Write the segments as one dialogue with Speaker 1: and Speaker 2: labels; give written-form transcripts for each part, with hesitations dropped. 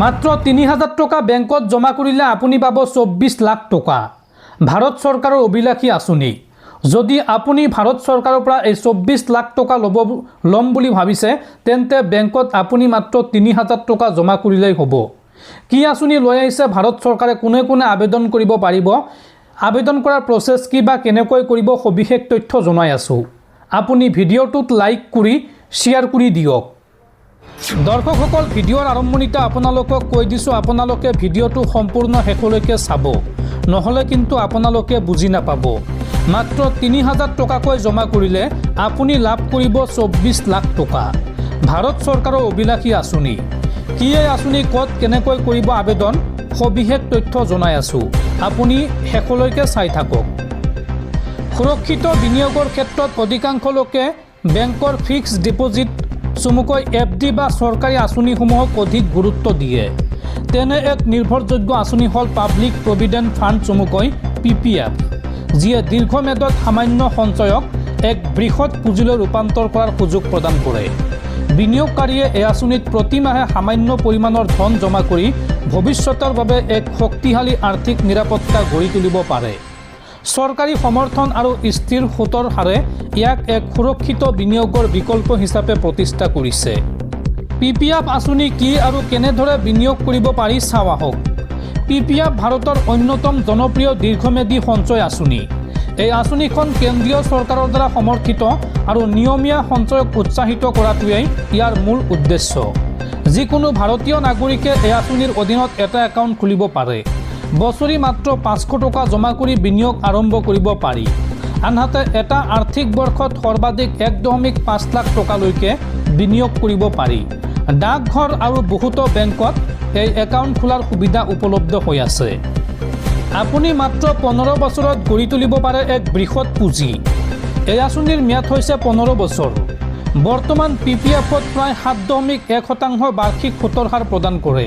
Speaker 1: মাত্ৰ ৩০০০ টকা বেংকত জমা কৰিলে আপুনি পাব ২৪ লাখ টকা। ভাৰত চৰকাৰৰ অভিলাষী আঁচনি। যদি আপুনি ভাৰত চৰকাৰৰ পৰা এই ২৪ লাখ টকা ল'ম বুলি ভাবিছে, তেন্তে বেংকত আপুনি মাত্ৰ ৩০০০ টকা জমা কৰিলেই হ'ব। কি আঁচনি লৈ আহিছে ভাৰত চৰকাৰে, কোনে কোনে আবেদন কৰিব পাৰিব, আবেদন কৰাৰ প্ৰচেছ কি বা কেনেকৈ কৰিব, সবিশেষ তথ্য জনাই আছোঁ। আপুনি ভিডিঅ'টোত লাইক কৰি শ্বেয়াৰ কৰি দিয়ক। দৰ্শকসকল, ভিডিঅ'ৰ আৰম্ভণিতে আপোনালোকক কৈ দিছোঁ, আপোনালোকে ভিডিঅ'টো সম্পূৰ্ণ শেষলৈকে চাব, নহ'লে কিন্তু আপোনালোকে বুজি নাপাব। মাত্ৰ ৩০০০ টকাকৈ জমা কৰিলে আপুনি লাভ কৰিব ২৪ লাখ টকা। ভাৰত চৰকাৰৰ অভিলাষী আঁচনি। কি এই আঁচনি, ক'ত কেনেকৈ কৰিব আবেদন, সবিশেষ তথ্য জনাই আছোঁ। আপুনি শেষলৈকে চাই থাকক। সুৰক্ষিত বিনিয়োগৰ ক্ষেত্ৰত অধিকাংশ লোকে বেংকৰ ফিক্সড ডিপজিট, চমুকৈ FD বা চৰকাৰী আঁচনিসমূহক অধিক গুৰুত্ব দিয়ে। তেনে এক নিৰ্ভৰযোগ্য আঁচনি হ'ল পাব্লিক প্ৰভিডেণ্ট ফাণ্ড, চমুকৈ PPF, যিয়ে দীৰ্ঘম্যাদত সামান্য সঞ্চয়ক এক বৃহৎ পুঁজিলৈ ৰূপান্তৰ কৰাৰ সুযোগ প্ৰদান কৰে। বিনিয়োগকাৰীয়ে এই আঁচনিত প্ৰতি মাহে সামান্য পৰিমাণৰ ধন জমা কৰি ভৱিষ্যতৰ বাবে এক শক্তিশালী আৰ্থিক নিৰাপত্তা গঢ়ি তুলিব পাৰে। চৰকাৰী সমৰ্থন আৰু স্থিৰ সুতৰ হাৰে ইয়াক এক সুৰক্ষিত বিনিয়োগৰ বিকল্প হিচাপে প্ৰতিষ্ঠা কৰিছে। PPF আঁচনি কি আৰু কেনেদৰে বিনিয়োগ কৰিব পাৰি চাওঁ আহক। PPF ভাৰতৰ অন্যতম জনপ্ৰিয় দীৰ্ঘম্যাদী সঞ্চয় আঁচনি। এই আঁচনিখন কেন্দ্ৰীয় চৰকাৰৰ দ্বাৰা সমৰ্থিত আৰু নিয়মীয়া সঞ্চয়ক উৎসাহিত কৰাটোৱেই ইয়াৰ মূল উদ্দেশ্য। যিকোনো ভাৰতীয় নাগৰিকে এই আঁচনিৰ অধীনত এটা একাউণ্ট খুলিব পাৰে। বছৰি মাত্ৰ ৫০০ টকা জমা কৰি বিনিয়োগ আৰম্ভ কৰিব পাৰি। আনহাতে এটা আৰ্থিক বৰ্ষত সৰ্বাধিক ১.৫ লাখ টকালৈকে বিনিয়োগ কৰিব পাৰি। ডাকঘৰ আৰু বহুতো বেংকত এই একাউণ্ট খোলাৰ সুবিধা উপলব্ধ হৈ আছে। আপুনি মাত্ৰ ১৫ বছৰত গঢ়ি তুলিব পাৰে এক বৃহৎ পুঁজি। এই আঁচনিৰ ম্যাদ হৈছে ১৫ বছৰ। বৰ্তমান PPFত প্ৰায় ৭.১% বাৰ্ষিক সুতৰ হাৰ প্ৰদান কৰে,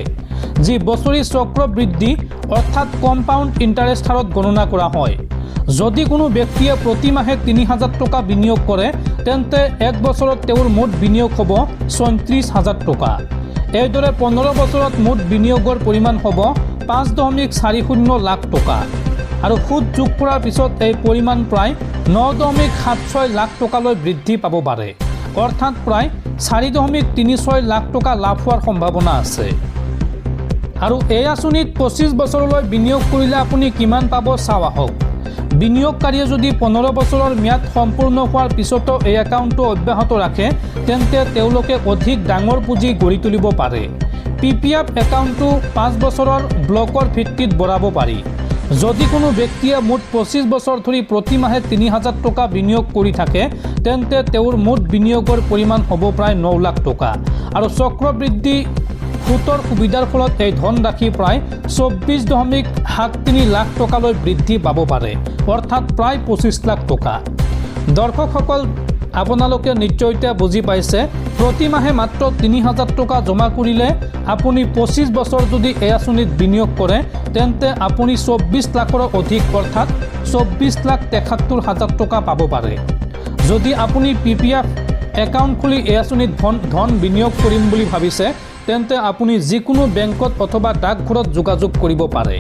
Speaker 1: যি বছৰি চক্ৰবৃদ্ধি অৰ্থাৎ কম্পাউণ্ড ইণ্টাৰেষ্ট হাৰত গণনা কৰা হয়। যদি কোনো ব্যক্তিয়ে প্ৰতি মাহে ৩০০০ টকা বিনিয়োগ কৰে, তেন্তে এক বছৰত তেওঁৰ মুঠ বিনিয়োগ হ'ব ৩৬,০০০ টকা। এইদৰে ১৫ বছৰত মুঠ বিনিয়োগৰ পৰিমাণ হ'ব ৫.৪০ লাখ টকা আৰু সুদ যোগ কৰাৰ পিছত এই পৰিমাণ প্ৰায় ৯.৭৬ লাখ টকালৈ বৃদ্ধি পাব পাৰে, অৰ্থাৎ প্ৰায় ৪.৩৬ লাখ টকা লাভ হোৱাৰ সম্ভাৱনা আছে। আৰু এই আঁচনিত ২৫ বছৰলৈ বিনিয়োগ কৰিলে আপুনি কিমান পাব চাওঁ আহক। বিনিয়োগকাৰীয়ে যদি ১৫ বছৰৰ ম্যাদ সম্পূৰ্ণ হোৱাৰ পিছতো এই একাউণ্টটো অব্যাহত ৰাখে, তেন্তে তেওঁলোকে অধিক ডাঙৰ পুঁজি গঢ়ি তুলিব পাৰে। PPF একাউণ্টটো ৫ বছৰৰ ব্লকৰ ভিত্তিত বঢ়াব পাৰি। যদি কোনো ব্যক্তিয়ে মুঠ ২৫ বছৰ ধৰি প্ৰতি মাহে ৩০০০ টকা বিনিয়োগ কৰি থাকে, তেন্তে তেওঁৰ মুঠ বিনিয়োগৰ পৰিমাণ হ'ব প্ৰায় ৯ লাখ টকা আৰু চক্ৰবৃদ্ধি সুতৰ সুবিধাৰ ফলত এই ধনৰাশি প্ৰায় ২৪.৭৩ লাখ টকালৈ বৃদ্ধি পাব পাৰে, অৰ্থাৎ প্ৰায় ২৫ লাখ টকা। দৰ্শকসকল, আপোনালোকে নিশ্চয়তে বুজি পাইছে। প্ৰতি মাহে মাত্ৰ ৩০০০ টকা জমা কৰিলে আপুনি ২৫ বছৰ যদি এই আঁচনিত বিনিয়োগ কৰে, তেন্তে আপুনি ২৪ লাখৰো অধিক, অৰ্থাৎ ২৪,৭৩,০০০ টকা পাব পাৰে। যদি আপুনি PPF একাউণ্ট খুলি এই আঁচনিত ধন বিনিয়োগ কৰিম বুলি ভাবিছে, তেন্তে আপুনি যিকোনো বেংকত অথবা ডাকঘৰত যোগাযোগ কৰিব পাৰে।